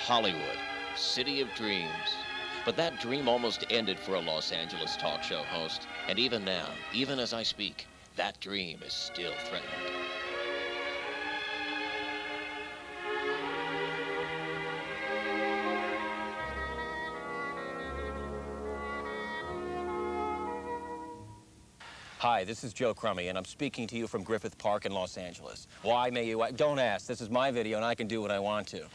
Hollywood, city of dreams. But that dream almost ended for a Los Angeles talk show host. And even now, even as I speak, that dream is still threatened. Hi, this is Joe Crummey, and I'm speaking to you from Griffith Park in Los Angeles. Why may you... Don't ask. This is my video, and I can do what I want to.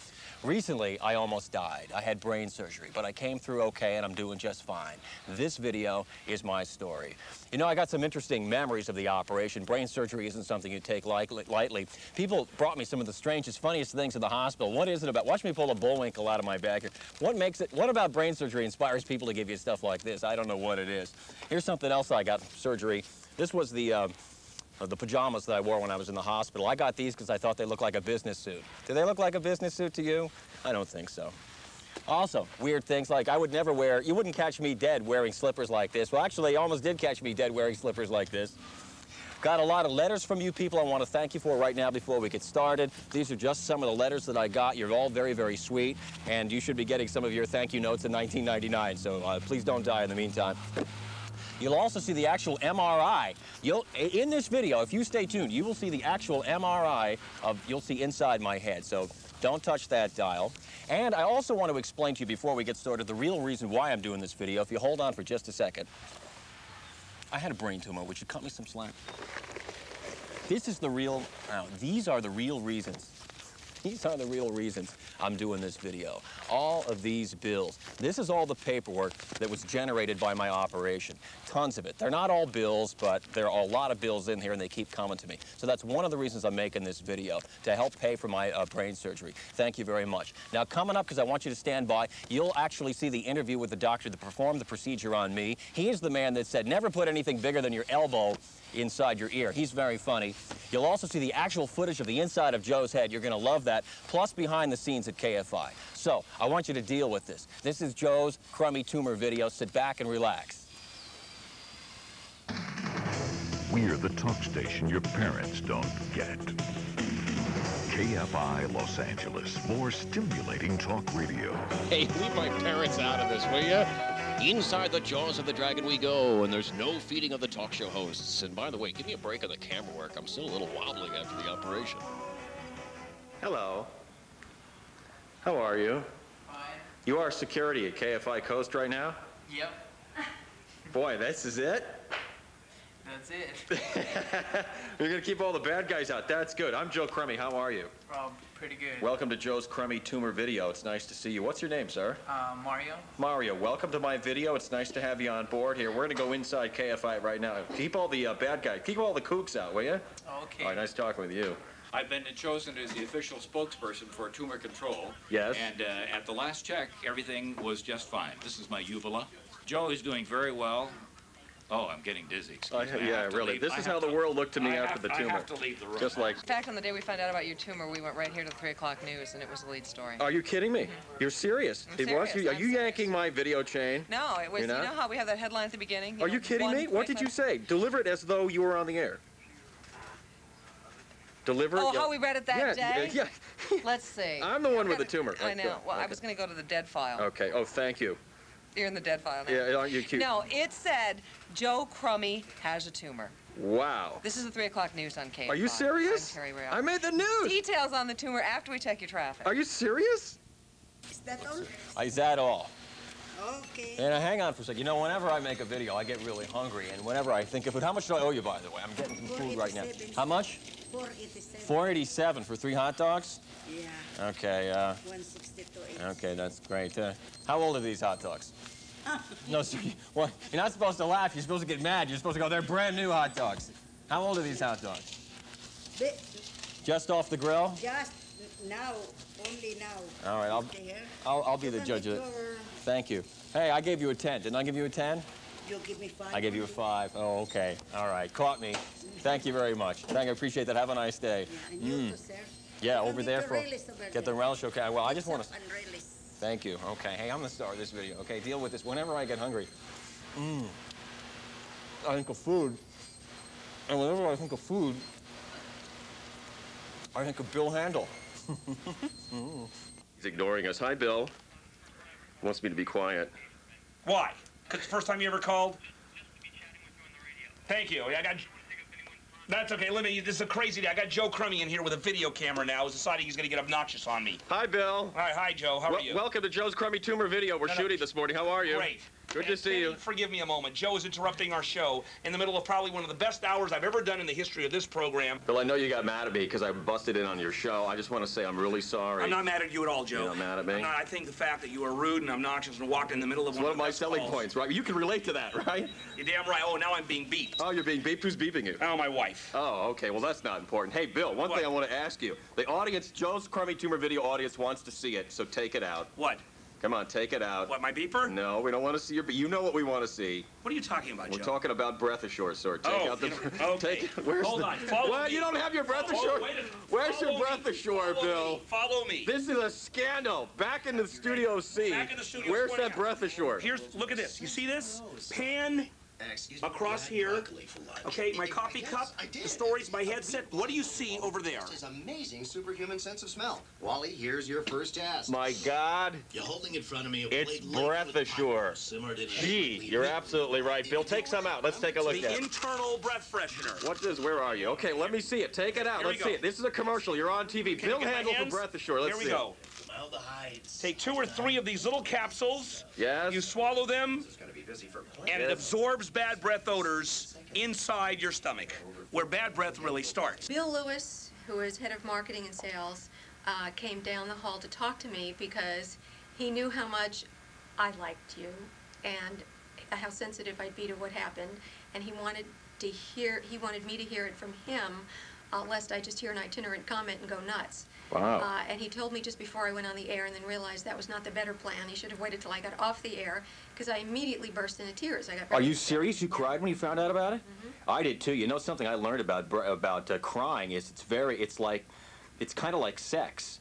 Recently, I almost died. I had brain surgery, but I came through okay, and I'm doing just fine. This video is my story. You know, I got some interesting memories of the operation. Brain surgery isn't something you take lightly. People brought me some of the strangest, funniest things in the hospital. What is it about? Watch me pull a bullwinkle out of my bag here. What about brain surgery inspires people to give you stuff like this? I don't know what it is. Here's something else I got from surgery. This was the pajamas that I wore when I was in the hospital. I got these because I thought they looked like a business suit. Do they look like a business suit to you? I don't think so. Also, weird things like I would never wear, you wouldn't catch me dead wearing slippers like this. Well, actually, you almost did catch me dead wearing slippers like this. Got a lot of letters from you people I want to thank you for right now before we get started. These are just some of the letters that I got. You're all very, very sweet, and you should be getting some of your thank you notes in 1999, so please don't die in the meantime. You'll also see the actual MRI. In this video, if you stay tuned, you will see the actual MRI you'll see inside my head. So don't touch that dial. And I also want to explain to you before we get started the real reason why I'm doing this video. If you hold on for just a second. I had a brain tumor. Would you cut me some slack? This is the real, these are the real reasons. These are the real reasons I'm doing this video. All of these bills. This is all the paperwork that was generated by my operation. Tons of it. They're not all bills, but there are a lot of bills in here, and they keep coming to me. So that's one of the reasons I'm making this video, to help pay for my brain surgery. Thank you very much. Now, coming up, because I want you to stand by, you'll actually see the interview with the doctor that performed the procedure on me. He is the man that said, never put anything bigger than your elbow inside your ear. He's very funny. You'll also see the actual footage of the inside of Joe's head. You're going to love that, plus behind the scenes at KFI. So, I want you to deal with this. This is Joe's Crummey Tumor video. Sit back and relax. We're the talk station your parents don't get. KFI Los Angeles, more stimulating talk radio. Hey, leave my parents out of this, will ya? Inside the jaws of the dragon we go, and there's no feeding of the talk show hosts. And by the way, give me a break on the camera work. I'm still a little wobbling after the operation. Hello. How are you? Fine. You are security at KFI Coast right now? Yep. Boy, this is it? That's it. You're going to keep all the bad guys out. That's good. I'm Joe Crummey. How are you? Pretty good. Welcome to Joe's Crummey Tumor video. It's nice to see you. What's your name, sir? Mario. Mario, welcome to my video. It's nice to have you on board here. We're going to go inside KFI right now. Keep all the bad guys. Keep all the kooks out, will you? Okay. All right, nice talking with you. I've been chosen as the official spokesperson for tumor control. Yes. And at the last check, everything was just fine. This is my uvula. Joe is doing very well. Oh, I'm getting dizzy. Yeah, really. This is how the world looked to me after the tumor. I have to leave the room. Just like... In fact, on the day we found out about your tumor, we went right here to the 3 o'clock news, and it was the lead story. Are you kidding me? You're serious? I'm serious. Are you yanking my video chain? No, it was, you know how we have that headline at the beginning? Are you kidding me? What did you say? Deliver it as though you were on the air. Deliver it? Oh, how we read it that day? Yeah. Let's see. I'm the one with the tumor. I know. Well, I was going to go to the dead file. Okay. Oh, thank you. You're in the dead file now. Yeah, aren't you cute? No, it said, Joe Crummey has a tumor. Wow. This is the 3 o'clock news on KFI. Are you serious? I'm Terry Rail. I made the news. Details on the tumor after we check your traffic. Are you serious? Is that all? Is that all? Okay. And hang on for a second. You know, whenever I make a video, I get really hungry. And whenever I think of food, how much do I owe you, by the way? I'm getting some food right now. How much? $4.87. $4.87 for 3 hot dogs? Yeah. Okay. 162. Okay, that's great. How old are these hot dogs? No, sir. Well, you're not supposed to laugh. You're supposed to get mad. You're supposed to go, they're brand new hot dogs. How old are these hot dogs? Just off the grill? Just now, only now. All right, I'll be the judge of it. Thank you. Hey, I gave you a 10. Didn't I give you a 10? You give me 5. I gave you a 5. Oh, okay. All right. Caught me. Thank you very much. I appreciate that. Have a nice day. Yeah, and you too, sir. Yeah, over there for... Get the relish, okay. Well, I just want to... Relish. Thank you. Okay. Hey, I'm the star of this video. Okay, deal with this. Whenever I get hungry, I think of food. And whenever I think of food, I think of Bill Handel. He's ignoring us. Hi, Bill. He wants me to be quiet. Why? Because it's the first time you ever called? Thank you. That's okay. This is a crazy day. I got Joe Crummey in here with a video camera now. He's deciding he's going to get obnoxious on me. Hi, Bill. Hi, Joe. How are you? Welcome to Joe's Crummey Tumor video. We're shooting this morning. How are you? Great. Good to see you. Forgive me a moment. Joe is interrupting our show in the middle of probably one of the best hours I've ever done in the history of this program. Bill, I know you got mad at me because I busted in on your show. I just want to say I'm really sorry. I'm not mad at you at all, Joe. You're not mad at me? I think the fact that you are rude and obnoxious and walked in the middle of one of my selling points, right? You can relate to that, right? You're damn right. Oh, now I'm being beeped. Oh, you're being beeped? Who's beeping you? Oh, my wife. Oh, okay. Well, that's not important. Hey, Bill, one thing I want to ask you. The audience, Joe's Crummey Tumor video audience wants to see it, so take it out. What? Come on, take it out. What, my beeper? No, we don't want to see your... You know what we want to see. What are you talking about, Joe? We're talking about breath assured, sir. Take out the... Okay. Hold on. Follow me. You don't have your breath assured? Where's your breath assured, Bill? Follow me. This is a scandal. Back in the Studio C. Back in the studio. Where's that breath assured? Look at this. You see this? Pan across here. Okay, my coffee cup, the stories, my headset. What do you see over there? His amazing superhuman sense of smell. Wally, here's your first test. My God. You're holding in front of me. It's breath assured. Gee, you're absolutely right. Bill, take some out. Let's take a look at it. The internal breath freshener. What's this? Where are you? Okay, let me see it. Take it out. Let's see it. This is a commercial. You're on TV. Bill handle for breath assured. Let's see it. Here we go. Take 2 or 3 of these little capsules. Yes. You swallow them, and it absorbs bad breath odors inside your stomach, where bad breath really starts. Bill Lewis, who is head of marketing and sales, came down the hall to talk to me because he knew how much I liked you and how sensitive I'd be to what happened, and he wanted me to hear it from him, lest I just hear an itinerant comment and go nuts. Wow. And he told me just before I went on the air and then realized that was not the better plan. He should have waited till I got off the air because I immediately burst into tears. Are you serious? You cried when you found out about it? Mm-hmm. I did too. You know something I learned about crying is it's kind of like sex.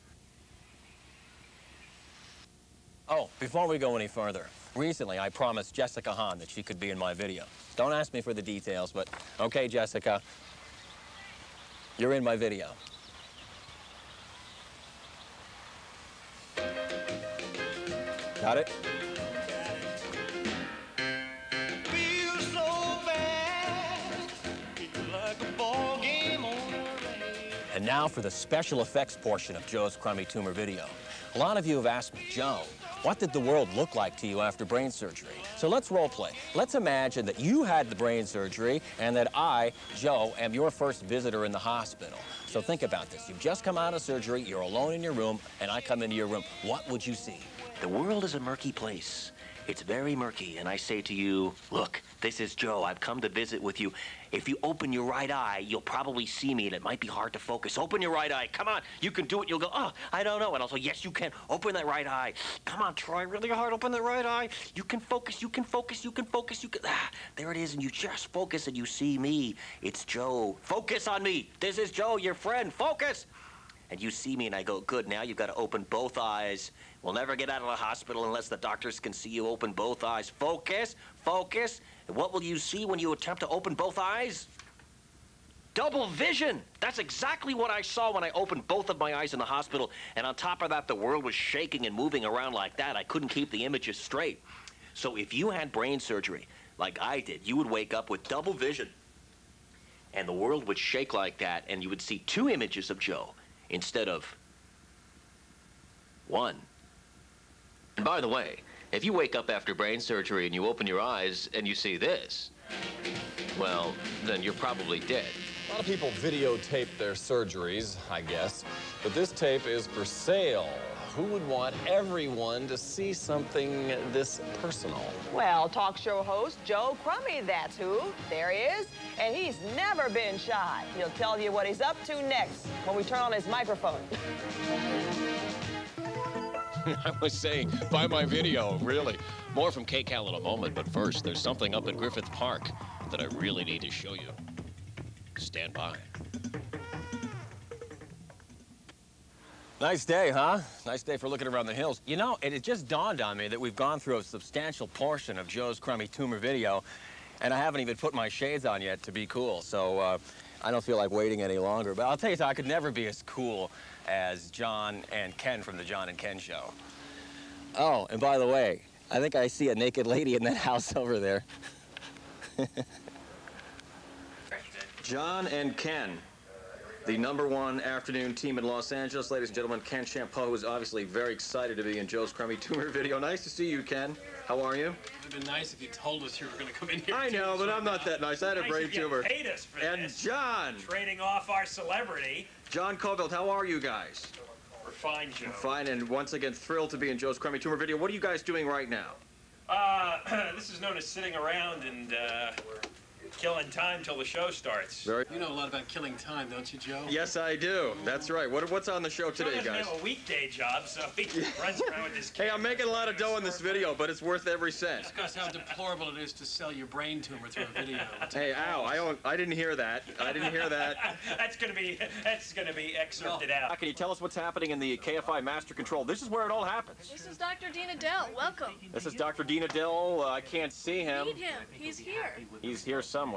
Oh, before we go any further, recently I promised Jessica Hahn that she could be in my video. Don't ask me for the details, but okay, Jessica, you're in my video. Got it? And now for the special effects portion of Joe's Crummey Tumor video. A lot of you have asked me, Joe, what did the world look like to you after brain surgery? So let's role play. Let's imagine that you had the brain surgery and that I, Joe, am your first visitor in the hospital. So think about this. You've just come out of surgery, you're alone in your room, and I come into your room. What would you see? The world is a murky place. It's very murky, and I say to you, look, this is Joe. I've come to visit with you. If you open your right eye, you'll probably see me, and it might be hard to focus. Open your right eye. Come on. You can do it. You'll go, oh, I don't know. And I'll say, yes, you can. Open that right eye. Come on, try really hard. Open that right eye. You can focus. You can focus. You can focus. You can. There it is, and you just focus, and you see me. It's Joe. Focus on me. This is Joe, your friend. Focus. And you see me, and I go, good, now you've got to open both eyes. We'll never get out of the hospital unless the doctors can see you open both eyes. Focus, focus. And what will you see when you attempt to open both eyes? Double vision. That's exactly what I saw when I opened both of my eyes in the hospital. And on top of that, the world was shaking and moving around like that. I couldn't keep the images straight. So if you had brain surgery, like I did, you would wake up with double vision. And the world would shake like that, and you would see 2 images of Joe instead of 1. And by the way, if you wake up after brain surgery and you open your eyes and you see this, well, then you're probably dead. A lot of people videotape their surgeries, I guess, but this tape is for sale. Who would want everyone to see something this personal? Well, talk show host Joe Crummey, that's who. There he is, and he's never been shy. He'll tell you what he's up to next when we turn on his microphone. I was saying, buy my video, really. More from KCAL in a moment, but first, there's something up in Griffith Park that I really need to show you. Stand by. Nice day, huh? Nice day for looking around the hills. You know, it just dawned on me that we've gone through a substantial portion of Joe's Crummey Tumor video, and I haven't even put my shades on yet to be cool. So I don't feel like waiting any longer. But I'll tell you something, I could never be as cool as John and Ken from the John and Ken Show. Oh, and by the way, I think I see a naked lady in that house over there. John and Ken, the #1 afternoon team in Los Angeles. Ladies and gentlemen, Ken Champeau is obviously very excited to be in Joe's Crummey Tumor video. Nice to see you, Ken. How are you? It would have been nice if you told us you were going to come in here. I know, but I'm not that nice. I had a brain tumor. Paid us for and this. John. Trading off our celebrity. John Covelt, how are you guys? We're fine, Joe. Fine, and once again, thrilled to be in Joe's Crummey Tumor video. What are you guys doing right now? This is known as sitting around and killing time till the show starts. You know a lot about killing time, don't you, Joe? Yes, I do. That's right. What's on the show today, Joe doesn't guys? have a weekday job, so he runs around with his. Hey, I'm making a lot of dough in this video, but it's worth every cent. Discuss how deplorable it is to sell your brain tumor through a video. Hey, ow! I didn't hear that. I didn't hear that. That's gonna be excerpted out. Can you tell us what's happening in the KFI Master Control? This is where it all happens. This is Dr. Dean Adele. Welcome. This is Dr. Dean Adele. I can't see him. Meet him. He's here. He's here somewhere.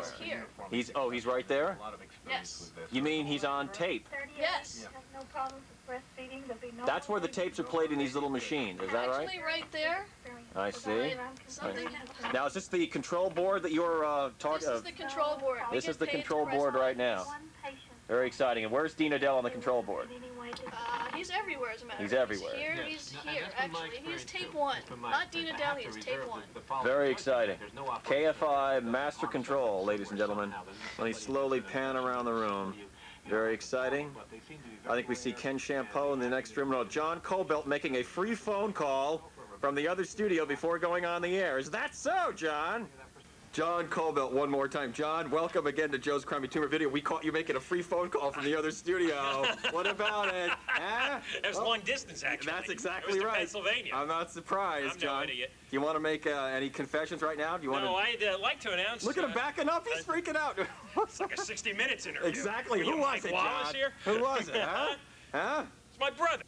He's here. He's right there? Yes. You mean he's on tape? Yes. That's where the tapes are played in these little machines, is that right? Actually, right there. I see. Something happened. Now, is this the control board that you're talking This is the control board. This is the control board right now. Very exciting. And where's Dean Adele on the control board? He's everywhere, as a matter of fact. He's everywhere. He's here, actually. He's tape 1. Not Dean Adele, he's tape 1. Very exciting. KFI Master Control, ladies and gentlemen. Let me slowly pan around the room. Very exciting. I think we see Ken Champeau in the next room. No, John Covelt making a free phone call from the other studio before going on the air. Is that so, John? John Covelt, one more time. John, welcome again to Joe's Crummey Tumor video. We caught you making a free phone call from the other studio. What about it? Huh? It was long distance, actually. That's exactly it was right. To Pennsylvania. I'm not surprised, I'm John. no idiot. Do you want to make any confessions right now? Do you want No, to... I'd like to announce... Look at him backing up. He's freaking out. It's like a 60 Minutes interview. Exactly. Who was it, Wallace John? here? Who was it, huh? Huh? It's my brother.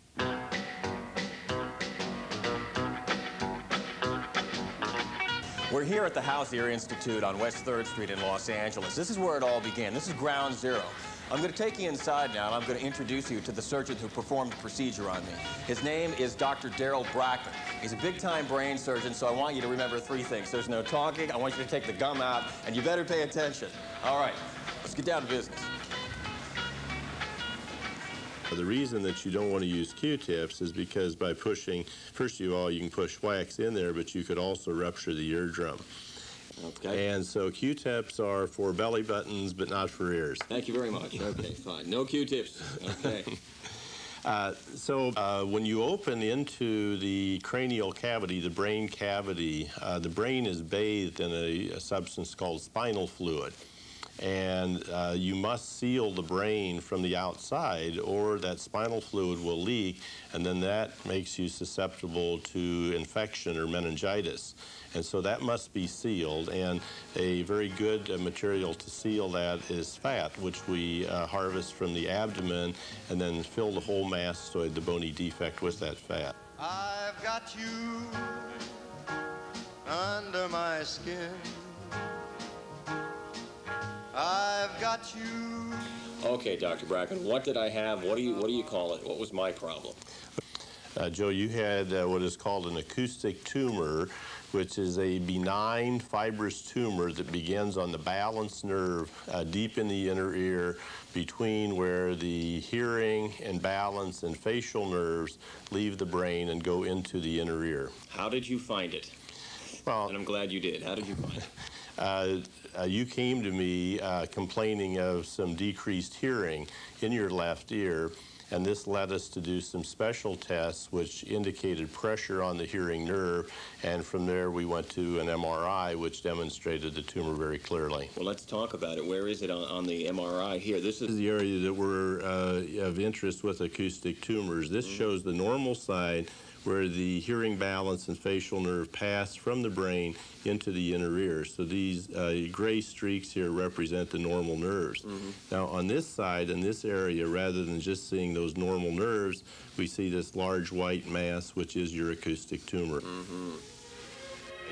We're here at the House Ear Institute on West 3rd Street in Los Angeles. This is where it all began. This is ground zero. I'm going to take you inside now, and I'm going to introduce you to the surgeon who performed the procedure on me. His name is Dr. Daryl Brackman. He's a big-time brain surgeon, so I want you to remember 3 things. There's no talking, I want you to take the gum out, and you better pay attention. All right, let's get down to business. The reason that you don't want to use Q-tips is because by pushing, first of all, you can push wax in there, but you could also rupture the eardrum. Okay. And so Q-tips are for belly buttons, but not for ears. Thank you very much. Okay, fine. No Q-tips. Okay. When you open into the cranial cavity, the brain cavity, the brain is bathed in a substance called spinal fluid. And you must seal the brain from the outside, or that spinal fluid will leak, and then that makes you susceptible to infection or meningitis. And so that must be sealed, and a very good material to seal that is fat, which we harvest from the abdomen and then fill the whole mastoid, the bony defect, with that fat. I've got you under my skin. I've got you. Okay, Dr. Bracken, what did I have? What do you call it? What was my problem? Joe, you had what is called an acoustic tumor, which is a benign fibrous tumor that begins on the balance nerve deep in the inner ear between where the hearing and balance and facial nerves leave the brain and go into the inner ear. How did you find it? Well, and I'm glad you did. How did you find it? You came to me complaining of some decreased hearing in your left ear, and this led us to do some special tests which indicated pressure on the hearing nerve, and from there we went to an MRI which demonstrated the tumor very clearly. Well, let's talk about it. Where is it on the MRI here? This is the area that we're of interest with acoustic tumors. This shows the normal side where the hearing balance and facial nerve pass from the brain into the inner ear. So these gray streaks here represent the normal nerves. Now on this side, in this area, rather than just seeing those normal nerves, we see this large white mass, which is your acoustic tumor.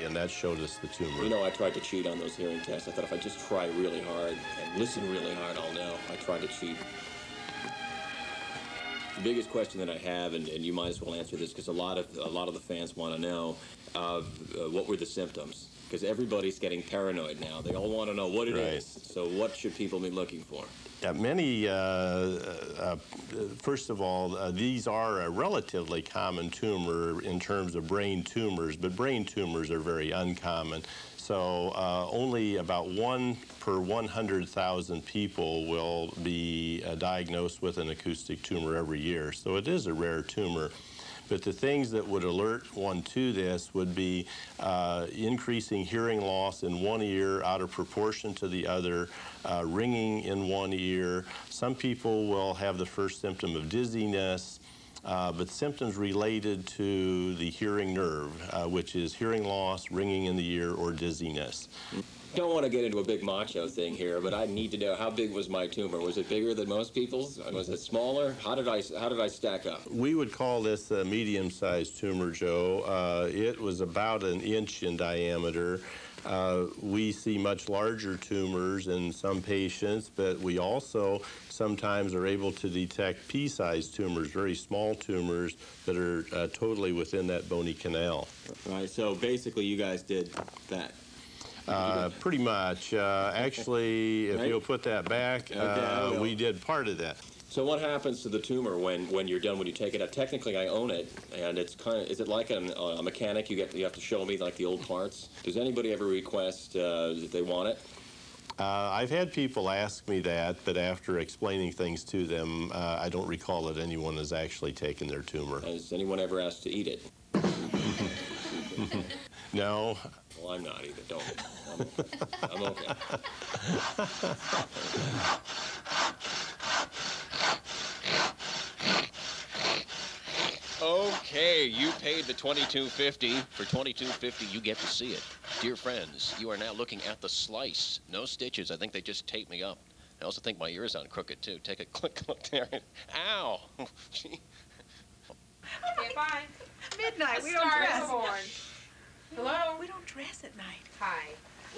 And that showed us the tumor. You know, I tried to cheat on those hearing tests. I thought if I just try really hard and listen really hard, I'll know. I tried to cheat. The biggest question that I have, and you might as well answer this because a lot of the fans want to know, what were the symptoms? Because everybody's getting paranoid now. They all want to know what it is. So what should people be looking for? Yeah, many, first of all, these are a relatively common tumor in terms of brain tumors, but brain tumors are very uncommon. So only about 1 per 100,000 people will be diagnosed with an acoustic tumor every year. So it is a rare tumor. But the things that would alert one to this would be increasing hearing loss in one ear out of proportion to the other, ringing in one ear. Some people will have the first symptom of dizziness, but symptoms related to the hearing nerve, which is hearing loss, ringing in the ear, or dizziness. Don't want to get into a big macho thing here, but I need to know, how big was my tumor? Was it bigger than most people's? Was it smaller? How did I stack up? We would call this a medium-sized tumor, Joe. It was about 1 inch in diameter. We see much larger tumors in some patients, but we also sometimes are able to detect pea-sized tumors, very small tumors that are totally within that bony canal. Right, so basically you guys did that. Pretty much. Actually, if you'll put that back, we did part of that. So what happens to the tumor when you're done, when you take it out? Technically, I own it, and it's kind of, is it like a mechanic? You have to show me like the old parts? Does anybody ever request that they want it? I've had people ask me that, but after explaining things to them, I don't recall that anyone has actually taken their tumor. Has anyone ever asked to eat it? No. Well, I'm not either. Don't. I'm okay. Okay, you paid the $22.50. For $22.50, you get to see it. Dear friends, you are now looking at the slice. No stitches. I think they just taped me up. I also think my ears sound crooked, too. Take a quick look there. Ow! Okay, bye. Midnight. We don't dress. Hello? We don't dress at night. Hi.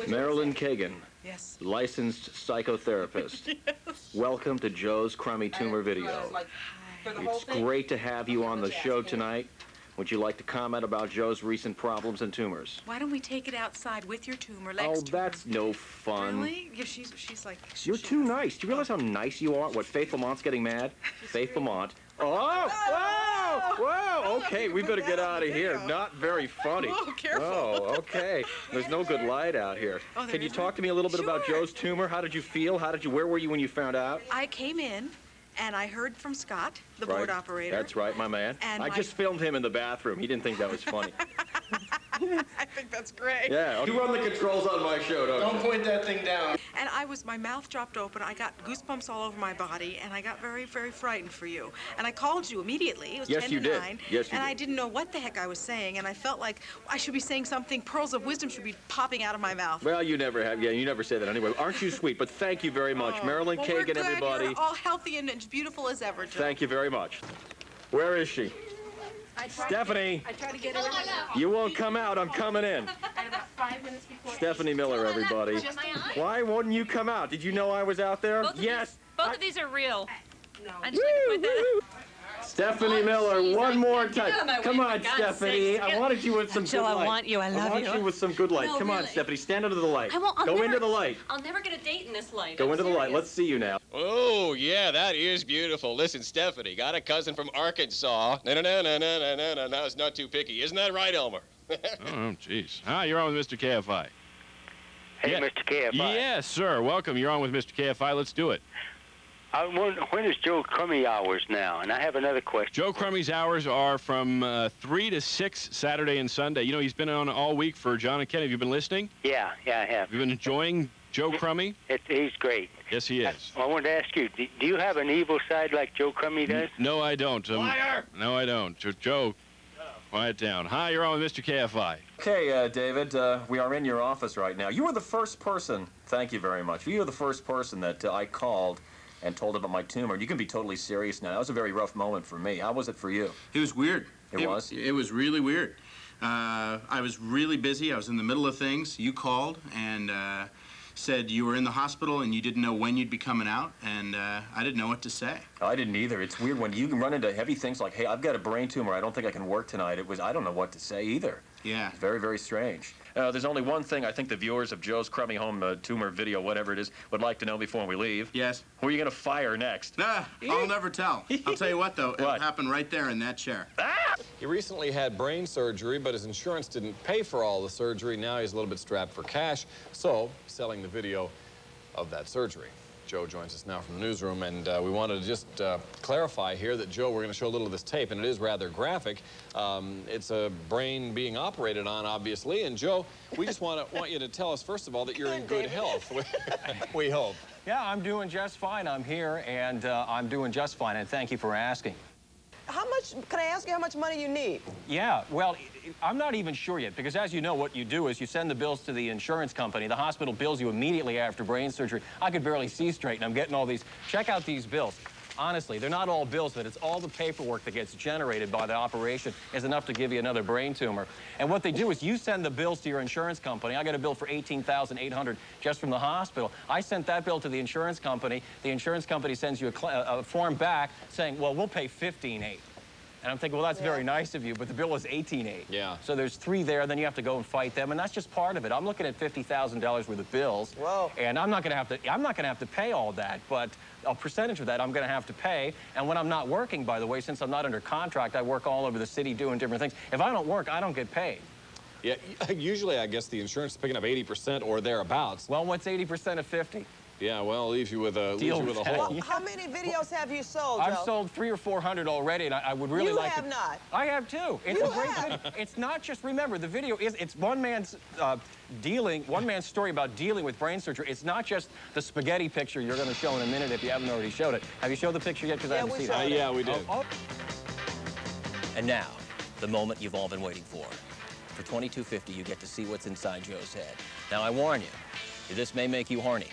Marilyn Kagan. Yes. Licensed psychotherapist. Yes. Welcome to Joe's Crummey Tumor Video. It's great to have you on the show tonight. Would you like to comment about Joe's recent problems and tumors? Why don't we take it outside with your tumor, Oh, that's no fun. Really? Yeah, she's like... You're too nice. Do you realize how nice you are? What, Faith Lamont's getting mad? Faith Lamont. Oh! Whoa! Whoa! Okay, we better get out of here. Not very funny. Oh, careful. Oh, okay. There's no good light out here. Can you talk to me a little bit about Joe's tumor? How did you feel? Where were you when you found out? I came in, and I heard from Scott, the board operator. That's right, my man. And I just filmed him in the bathroom. He didn't think that was funny. I think that's great. Yeah, you run the controls on my show, don't you? Don't point that thing down. And my mouth dropped open. I got goosebumps all over my body, and I got very, very frightened for you. And I called you immediately. It was 10 to 9. Yes, you did. And I didn't know what the heck I was saying, and I felt like I should be saying something. Pearls of wisdom should be popping out of my mouth. Well, you never have. Yeah, you never say that anyway. Aren't you sweet? But thank you very much. Marilyn well, Kagan, we're glad everybody. You're all healthy and as beautiful as ever, Joe. Thank you very much. Where is she? Stephanie. I tried to get her in. You won't come out. I'm coming in. At about 5 minutes before. Stephanie Miller, everybody. Why wouldn't you come out? Did you know I was out there? Yes. Both of these are real. No. I just like to point that out. Stephanie Miller, one more time. Come on, for God's Stephanie. sakes. I wanted you with some Jill, good I light. want you. I love want you. you with some good light. No, Come on, really. Stephanie. Stand under the light. I won't, Go into the light. I'll never get a date in this light. Go into the light. Let's see you now. Oh, yeah, that is beautiful. Listen, Stephanie, got a cousin from Arkansas. No, it's not too picky. Isn't that right, Elmer? Oh, jeez. Hi, you're on with Mr. KFI. Hey, Mr. KFI. Yes, sir. Welcome. You're on with Mr. KFI. Let's do it. When is Joe Crummey hours now? And I have another question. Joe Crummey's hours are from 3 to 6 Saturday and Sunday. You know, he's been on all week for John and Ken. Have you been listening? Yeah, I have. Have you been enjoying Joe Crummey? He's great. Yes, he is. I wanted to ask you, do you have an evil side like Joe Crummey does? No, I don't. Liar! No, I don't. Joe, quiet down. Hi, you're on with Mr. KFI. Okay, David, we are in your office right now. You were the first person, thank you very much. You were the first person that I called and told about my tumor. You can be totally serious now. That was a very rough moment for me. How was it for you? It was weird. It was? It was really weird. I was really busy. I was in the middle of things. You called and said you were in the hospital and you didn't know when you'd be coming out, and I didn't know what to say. I didn't either. It's weird when you can run into heavy things like, hey, I've got a brain tumor. I don't think I can work tonight. I don't know what to say either. Yeah. Very, very strange. There's only one thing I think the viewers of Joe's Crummey home tumor video, whatever it is, would like to know before we leave. Yes. Who are you going to fire next? I'll never tell. I'll tell you what, though. It'll happen right there in that chair. He recently had brain surgery, but his insurance didn't pay for all the surgery. Now he's a little bit strapped for cash, so he's selling the video of that surgery. Joe joins us now from the newsroom, and we wanted to just clarify here that, Joe, we're going to show a little of this tape, and it is rather graphic. It's a brain being operated on, obviously, and Joe, we just want you to tell us, first of all, that you're in good health. We hope. Yeah, I'm doing just fine. I'm here, and I'm doing just fine, and thank you for asking. How much, can I ask you how much money you need? Yeah, well, I'm not even sure yet, because as you know, what you do is you send the bills to the insurance company. The hospital bills you immediately after brain surgery. I could barely see straight, and I'm getting all these. Check out these bills. Honestly, they're not all bills, but it's all the paperwork that gets generated by the operation is enough to give you another brain tumor. And what they do is you send the bills to your insurance company. I got a bill for $18,800 just from the hospital. I sent that bill to the insurance company. The insurance company sends you a form back saying, well, we'll pay $15,800. And I'm thinking, well, that's very nice of you, but the bill was $18,800. Yeah. So there's 3 there, then you have to go and fight them, and that's just part of it. I'm looking at $50,000 worth of bills. Whoa. And I'm not going to have to pay all that, but a percentage of that I'm going to have to pay. And when I'm not working, by the way, since I'm not under contract, I work all over the city doing different things. If I don't work, I don't get paid. Yeah, usually I guess the insurance is picking up 80% or thereabouts. Well, what's 80% of 50? Yeah, well, leaves you with a hole. Well, how many videos have you sold, Joe? I've sold 300 or 400 already, and I would really like to... You have not. I have, too. It's a great video. It's not just, remember, the video is, it's one man's story about dealing with brain surgery. It's not just the spaghetti picture you're going to show in a minute if you haven't already showed it. Have you showed the picture yet? Because I haven't seen it. Yeah, we did. And now, the moment you've all been waiting for. For $22.50, you get to see what's inside Joe's head. Now, I warn you, this may make you horny.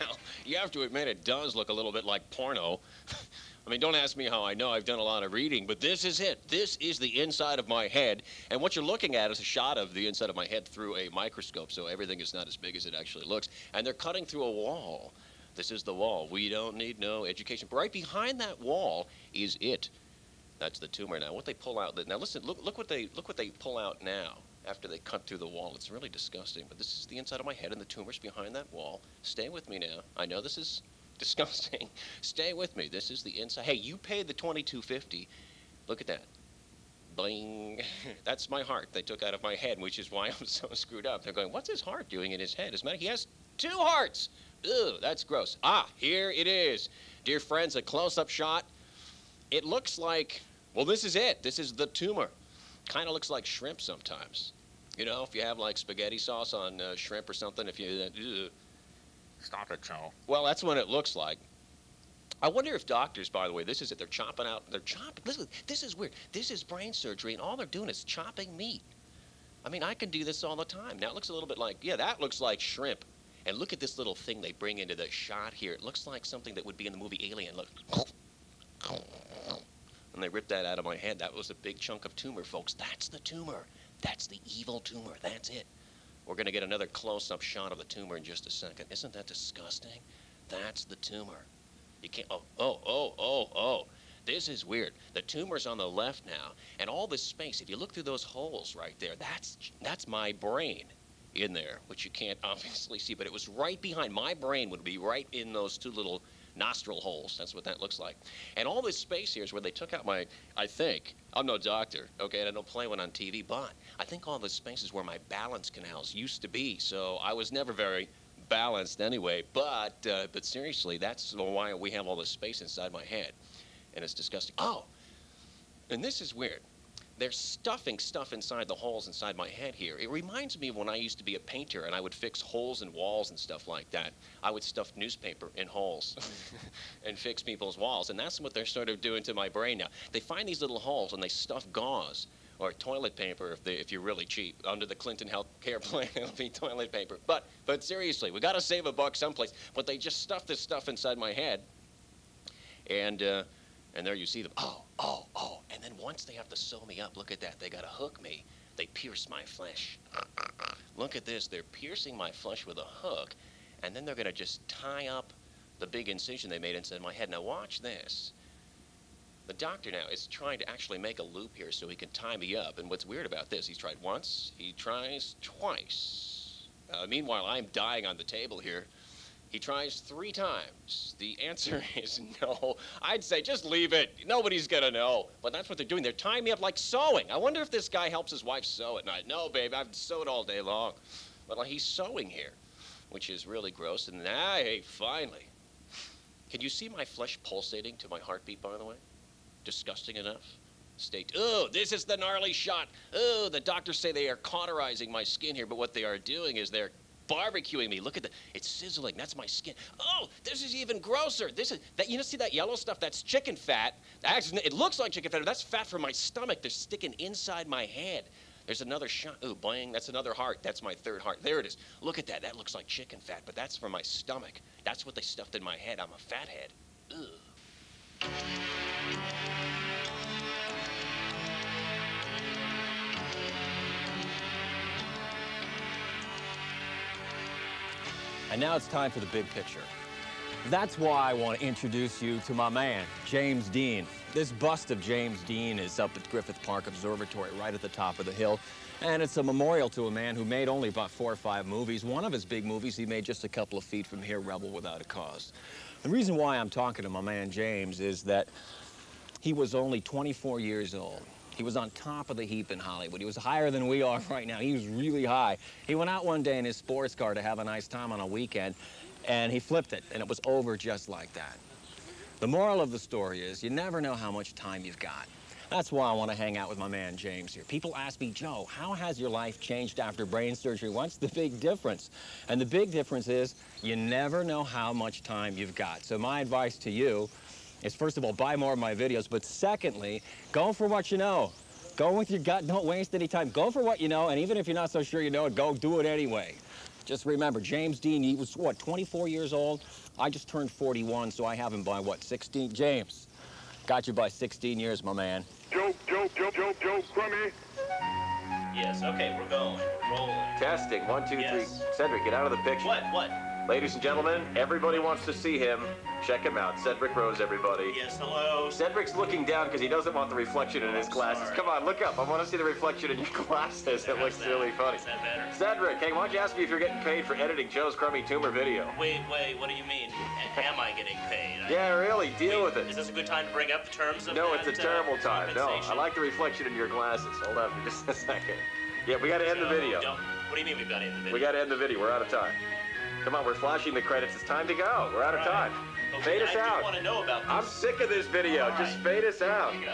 Well, you have to admit it does look a little bit like porno. I mean, don't ask me how I know. I've done a lot of reading, but this is it. This is the inside of my head, and what you're looking at is a shot of the inside of my head through a microscope, so everything is not as big as it actually looks, and they're cutting through a wall. This is the wall. We don't need no education. But right behind that wall is it. That's the tumor. Now, what they pull out. Now, listen. Look what they pull out now. After they cut through the wall. It's really disgusting, but this is the inside of my head, and the tumor's behind that wall. Stay with me now. I know this is disgusting. Stay with me. This is the inside. Hey, you paid the $22.50. Look at that. Bling. That's my heart they took out of my head, which is why I'm so screwed up. They're going, what's his heart doing in his head? As a matter, he has 2 hearts. Ew, that's gross. Ah, here it is. Dear friends, a close-up shot. It looks like, well, this is it. This is the tumor. Kind of looks like shrimp sometimes. You know, if you have like spaghetti sauce on shrimp or something, if you... Stop it, Joe. Well, that's what it looks like. I wonder if doctors, by the way, this is it. They're chopping out... Listen, this is weird. This is brain surgery, and all they're doing is chopping meat. I mean, I can do this all the time. Now, it looks a little bit like... Yeah, that looks like shrimp. And look at this little thing they bring into the shot here. It looks like something that would be in the movie Alien. Look. And they ripped that out of my head. That was a big chunk of tumor, folks. That's the tumor. That's the evil tumor. That's it. We're going to get another close-up shot of the tumor in just a second. Isn't that disgusting? That's the tumor. You can't... Oh. This is weird. The tumor's on the left now, and all this space, if you look through those holes right there, that's my brain in there, which you can't obviously see, but it was right behind. My brain would be right in those 2 little nostril holes. That's what that looks like. And all this space here is where they took out my, I think, I'm no doctor, okay, and I don't play one on TV, but I think all this space is where my balance canals used to be, so I was never very balanced anyway, but seriously, that's why we have all this space inside my head, and it's disgusting. Oh, and this is weird. They're stuffing stuff inside the holes inside my head here. It reminds me of when I used to be a painter and I would fix holes in walls and stuff like that. I would stuff newspaper in holes and fix people's walls. And that's what they're sort of doing to my brain now. They find these little holes and they stuff gauze or toilet paper if you're really cheap. Under the Clinton health care plan, it'll be toilet paper. But seriously, we got to save a buck someplace. But they just stuff this stuff inside my head. And And there you see them, oh, oh, oh. And then once they have to sew me up, look at that. They got to hook me. They pierce my flesh. Look at this. They're piercing my flesh with a hook, and then they're going to just tie up the big incision they made inside my head. Now watch this. The doctor now is trying to actually make a loop here so he can tie me up. And what's weird about this, he's tried once, he tries twice. Meanwhile, I'm dying on the table here. He tries 3 times. The answer is no. I'd say just leave it. Nobody's gonna know. But that's what they're doing. They're tying me up like sewing. I wonder if this guy helps his wife sew at night. No, babe, I've sewed all day long. But he's sewing here, which is really gross. And hey, finally. Can you see my flesh pulsating to my heartbeat, by the way? Disgusting enough? Oh, this is the gnarly shot. Oh, the doctors say they are cauterizing my skin here, but what they are doing is they're barbecuing me. Look at it's sizzling. That's my skin. Oh, this is even grosser. This is that. You know, see that yellow stuff? That's chicken fat. Actually, it looks like chicken fat, but that's fat from my stomach. They're sticking inside my head. There's another shot. Oh, bang! That's another heart. That's my 3rd heart. There it is. Look at that. That looks like chicken fat, but that's from my stomach. That's what they stuffed in my head. I'm a fathead. Ugh. And now it's time for the big picture. That's why I want to introduce you to my man, James Dean. This bust of James Dean is up at Griffith Park Observatory, right at the top of the hill. And it's a memorial to a man who made only about 4 or 5 movies. One of his big movies he made just a couple of feet from here, Rebel Without a Cause. The reason why I'm talking to my man James is that he was only 24 years old. He was on top of the heap in Hollywood. He was higher than we are right now. He was really high. He went out one day in his sports car to have a nice time on a weekend, and he flipped it, and it was over just like that. The moral of the story is you never know how much time you've got. That's why I want to hang out with my man James here. People ask me, Joe, how has your life changed after brain surgery? What's the big difference? And the big difference is you never know how much time you've got. So my advice to you is, first of all, buy more of my videos, but secondly, go for what you know. Go with your gut, don't waste any time. Go for what you know, and even if you're not so sure you know it, go do it anyway. Just remember, James Dean, he was, what, 24 years old? I just turned 41, so I have him by, what, 16? James, got you by 16 years, my man. Joe, Crummey. Yes, okay, we're going. We're rolling. Testing, 1, 2, 3. Yes. Cedric, get out of the picture. What? Ladies and gentlemen, everybody wants to see him. Check him out. Cedric Rose, everybody. Yes, hello. Cedric's looking down because he doesn't want the reflection in his glasses. Sorry. Come on, look up. I want to see the reflection in your glasses. It looks really funny. Is that better? Cedric, hey, why don't you ask me if you're getting paid for editing Joe's Crummey Tumor video? Wait, what do you mean? Am I getting paid? Yeah, really, deal with it. Is this a good time to bring up the terms of No, that, it's a terrible time. No, compensation? I like the reflection in your glasses. Hold on for just a second. Yeah, we got to end the video. What do you mean we've got to end the video? We got to end the video. We're out of time. Come on, we're flashing the credits. It's time to go. We're out of time. Okay, Fade us out. I do want to know about this. I'm sick of this video. Just fade us out. Here we go.